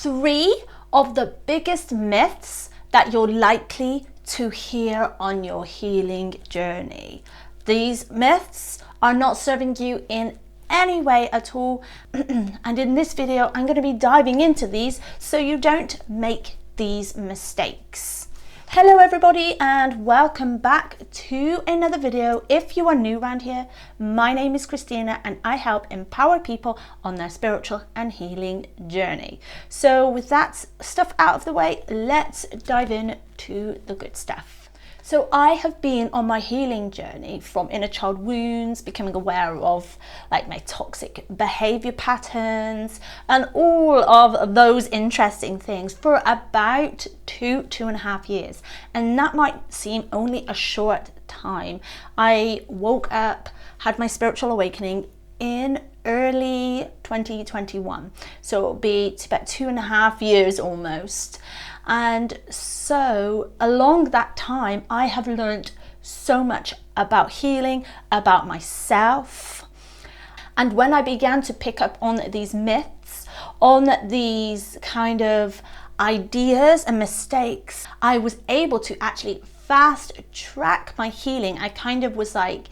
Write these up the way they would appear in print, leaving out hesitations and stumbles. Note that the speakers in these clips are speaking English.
3 of the biggest myths that you're likely to hear on your healing journey. These myths are not serving you in any way at all. And in this video, I'm going to be diving into these so you don't make these mistakes. Hello everybody and welcome back to another video. If you are new around here, my name is Christina and I help empower people on their spiritual and healing journey. So with that stuff out of the way, let's dive into the good stuff. So I have been on my healing journey from inner child wounds, becoming aware of like my toxic behavior patterns and all of those interesting things for about 2.5 years. And that might seem only a short time. I woke up, had my spiritual awakening in early 2021. So it'll be about 2.5 years almost. And so along that time, I have learned so much about healing, about myself. And when I began to pick up on these myths, on these kind of ideas and mistakes, I was able to actually fast track my healing. I kind of was like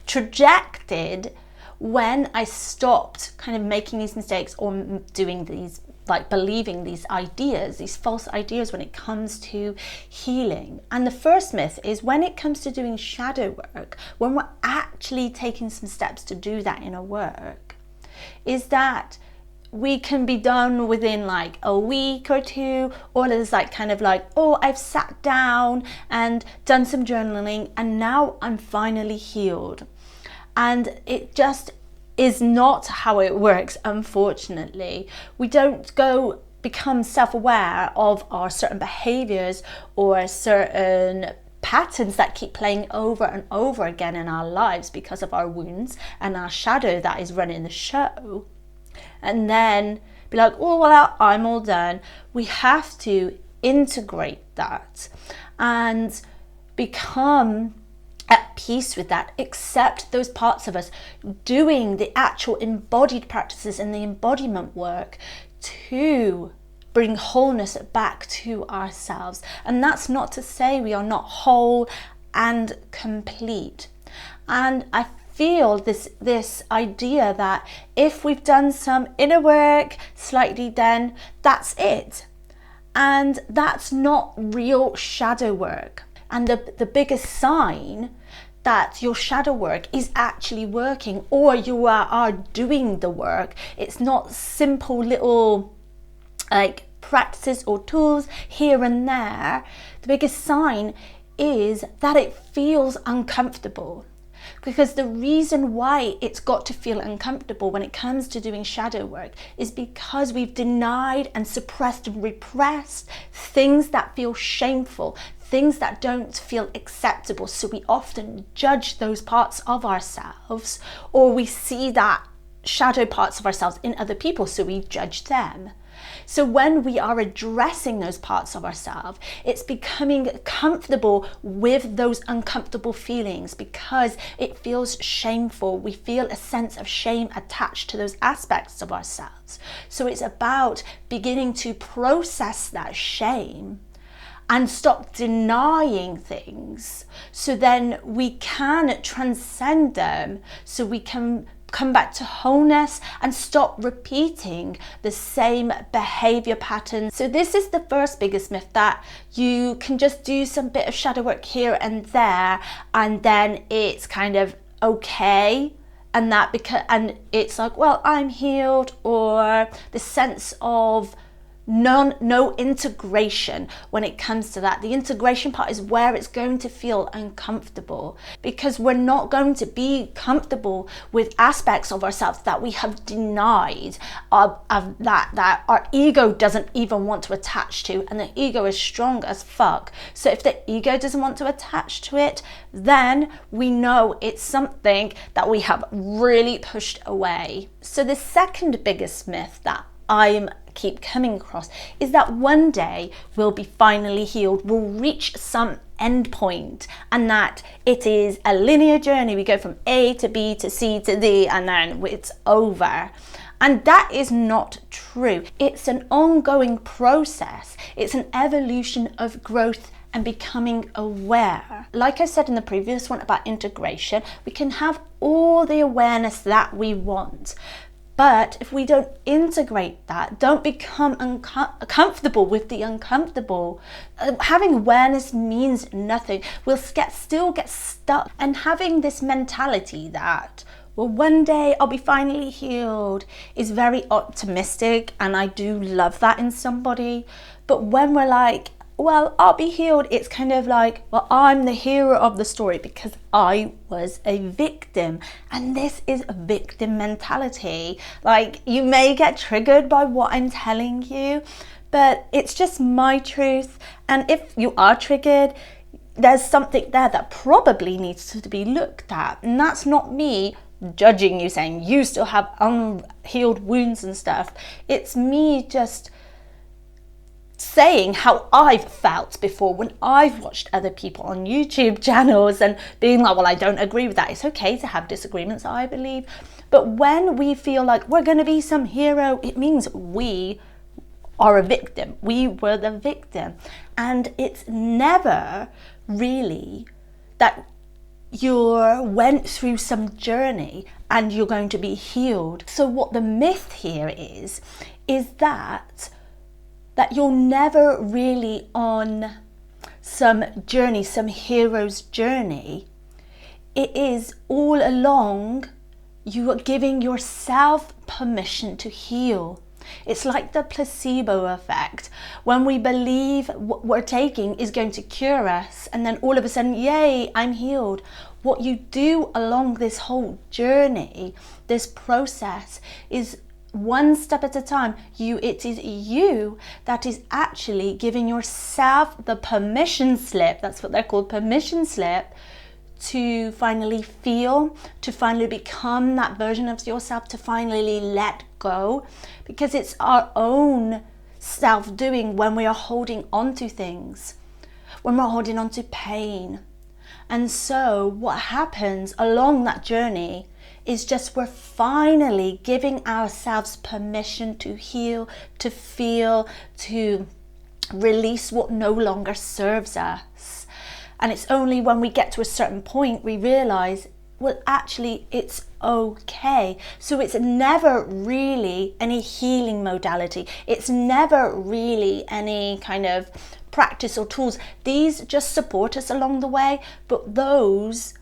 trajected when I stopped kind of making these mistakes or doing these, like believing these ideas, these false ideas when it comes to healing. And the first myth is when it comes to doing shadow work, when we're actually taking some steps to do that inner work, is that we can be done within like a week or two, or there's like kind of like, oh, I've sat down and done some journaling and now I'm finally healed. And it just is not how it works, unfortunately. We don't go become self-aware of our certain behaviors or certain patterns that keep playing over and over again in our lives because of our wounds and our shadow that is running the show. And then be like, oh, well, I'm all done. We have to integrate that and become at peace with that, accept those parts of us, doing the actual embodied practices and the embodiment work to bring wholeness back to ourselves. And that's not to say we are not whole and complete. And I feel this idea that if we've done some inner work slightly, then that's it. And that's not real shadow work. And the biggest sign that your shadow work is actually working, or you are doing the work, it's not simple little like practices or tools here and there. The biggest sign is that it feels uncomfortable. Because the reason why it's got to feel uncomfortable when it comes to doing shadow work is because we've denied and suppressed and repressed things that feel shameful, things that don't feel acceptable. So we often judge those parts of ourselves, or we see that shadow parts of ourselves in other people, so we judge them. So when we are addressing those parts of ourselves, it's becoming comfortable with those uncomfortable feelings because it feels shameful. We feel a sense of shame attached to those aspects of ourselves. So it's about beginning to process that shame and stop denying things, so then we can transcend them, so we can come back to wholeness and stop repeating the same behavior patterns. So this is the first biggest myth, that you can just do some bit of shadow work here and there and then it's kind of okay, and that and it's like, well, I'm healed, or the sense of no integration when it comes to that. The integration part is where it's going to feel uncomfortable, because we're not going to be comfortable with aspects of ourselves that we have denied, that our ego doesn't even want to attach to, and the ego is strong as fuck. So if the ego doesn't want to attach to it, then we know it's something that we have really pushed away. So the second biggest myth that I keep coming across is that one day we'll be finally healed, we'll reach some end point, and that it is a linear journey. We go from A to B to C to D and then it's over. And that is not true. It's an ongoing process. It's an evolution of growth and becoming aware. Like I said in the previous one about integration, we can have all the awareness that we want. But if we don't integrate that, don't become comfortable with the uncomfortable, having awareness means nothing. We'll still get stuck. And having this mentality that, well, one day I'll be finally healed is very optimistic, and I do love that in somebody. But when we're like, well, I'll be healed, it's kind of like, well, I'm the hero of the story because I was a victim. And this is a victim mentality. Like, you may get triggered by what I'm telling you, but it's just my truth. And if you are triggered, there's something there that probably needs to be looked at. And that's not me judging you, saying you still have unhealed wounds and stuff. It's me just saying how I've felt before when I've watched other people on YouTube channels and being like, well, I don't agree with that. It's okay to have disagreements, I believe. But when we feel like we're going to be some hero, it means we are a victim. We were the victim. And it's never really that you went through some journey and you're going to be healed. So what the myth here is that you're never really on some journey, some hero's journey. It is all along you are giving yourself permission to heal. It's like the placebo effect. When we believe what we're taking is going to cure us, and then all of a sudden, yay, I'm healed. What you do along this whole journey, this process, is one step at a time. It is you that is actually giving yourself the permission slip. That's what they're called, permission slip, to finally feel, to finally become that version of yourself, to finally let go. Because it's our own self-doing when we are holding on to things, when we're holding on to pain. And so what happens along that journey is just we're finally giving ourselves permission to heal, to feel, to release what no longer serves us. And it's only when we get to a certain point we realize, well, actually it's okay. So it's never really any healing modality. It's never really any kind of practice or tools. These just support us along the way, but those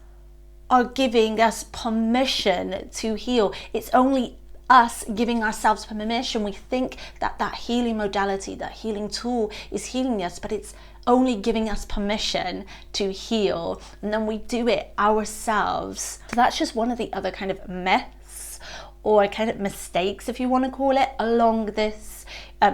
are giving us permission to heal. It's only us giving ourselves permission. We think that that healing modality, that healing tool is healing us, but it's only giving us permission to heal, and then we do it ourselves. So that's just one of the other kind of myths or kind of mistakes, if you want to call it, along this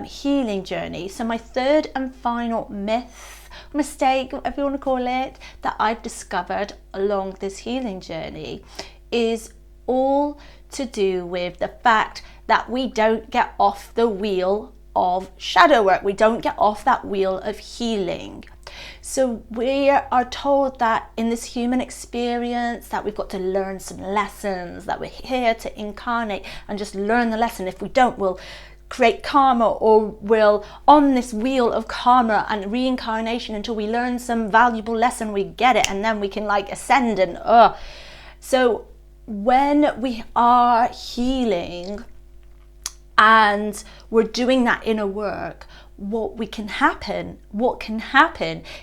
healing journey. So my third and final myth, mistake, whatever you want to call it, that I've discovered along this healing journey is all to do with the fact that we don't get off the wheel of shadow work. We don't get off that wheel of healing. So we are told that in this human experience that we've got to learn some lessons, that we're here to incarnate and just learn the lesson. If we don't, we'll create karma, or we'll on this wheel of karma and reincarnation until we learn some valuable lesson, we get it, and then we can like ascend and So when we are healing and we're doing that inner work, what can happen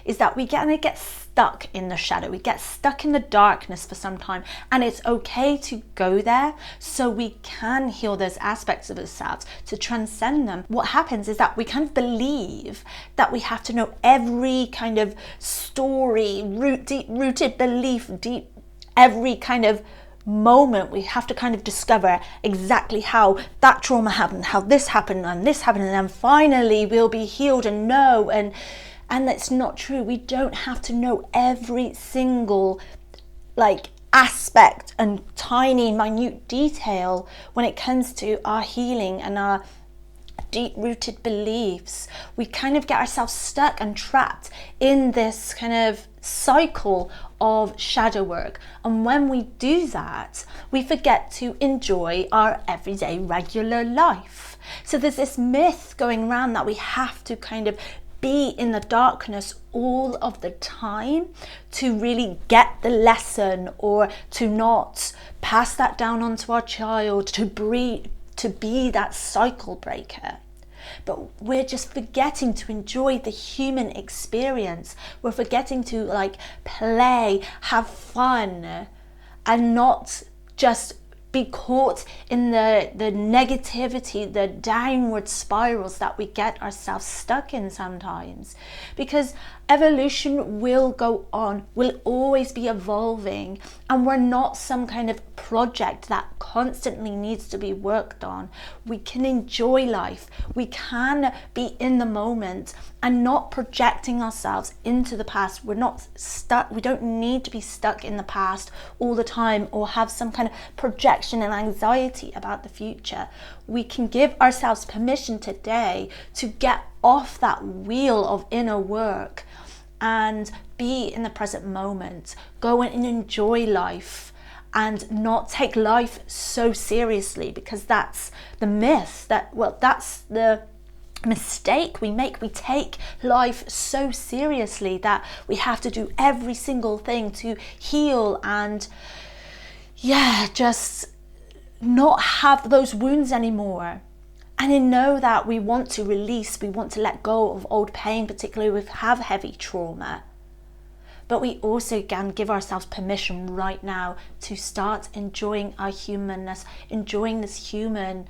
is that we get stuck in the shadow. We get stuck in the darkness for some time, and it's okay to go there so we can heal those aspects of ourselves, to transcend them. What happens is that we kind of believe that we have to know every kind of story, deep-rooted belief, every kind of moment. We have to kind of discover exactly how that trauma happened, how this happened, and then finally we'll be healed and know. And that's not true. We don't have to know every single like aspect and tiny minute detail when it comes to our healing and our deep-rooted beliefs. We kind of get ourselves stuck and trapped in this kind of cycle of shadow work. And when we do that, we forget to enjoy our everyday regular life. So there's this myth going around that we have to kind of be in the darkness all of the time to really get the lesson, or to not pass that down onto our child, to be that cycle breaker. But we're just forgetting to enjoy the human experience. We're forgetting to like play, have fun, and not just be caught in the negativity, the downward spirals that we get ourselves stuck in sometimes. Because evolution will go on, will always be evolving, and we're not some kind of project that constantly needs to be worked on. We can enjoy life, we can be in the moment and not projecting ourselves into the past. We're not stuck, we don't need to be stuck in the past all the time or have some kind of projection and anxiety about the future. We can give ourselves permission today to get off that wheel of inner work and be in the present moment, go and enjoy life and not take life so seriously, because that's the myth, that's the mistake we make. We take life so seriously that we have to do every single thing to heal and just not have those wounds anymore. And I know that we want to release, we want to let go of old pain, particularly if we have heavy trauma. But we also can give ourselves permission right now to start enjoying our humanness, enjoying this human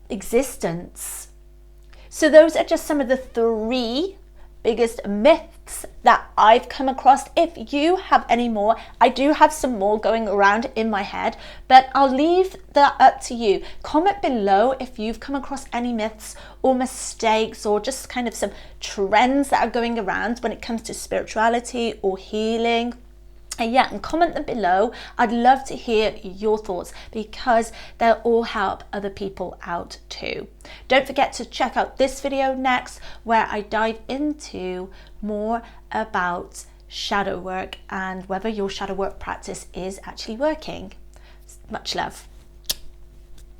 existence. So those are just some of the 3 biggest myths that I've come across. If you have any more, I do have some more going around in my head, but I'll leave that up to you. Comment below if you've come across any myths or mistakes, or just kind of some trends that are going around when it comes to spirituality or healing. And comment them below. I'd love to hear your thoughts, because they'll all help other people out too. Don't forget to check out this video next, where I dive into more about shadow work and whether your shadow work practice is actually working. Much love.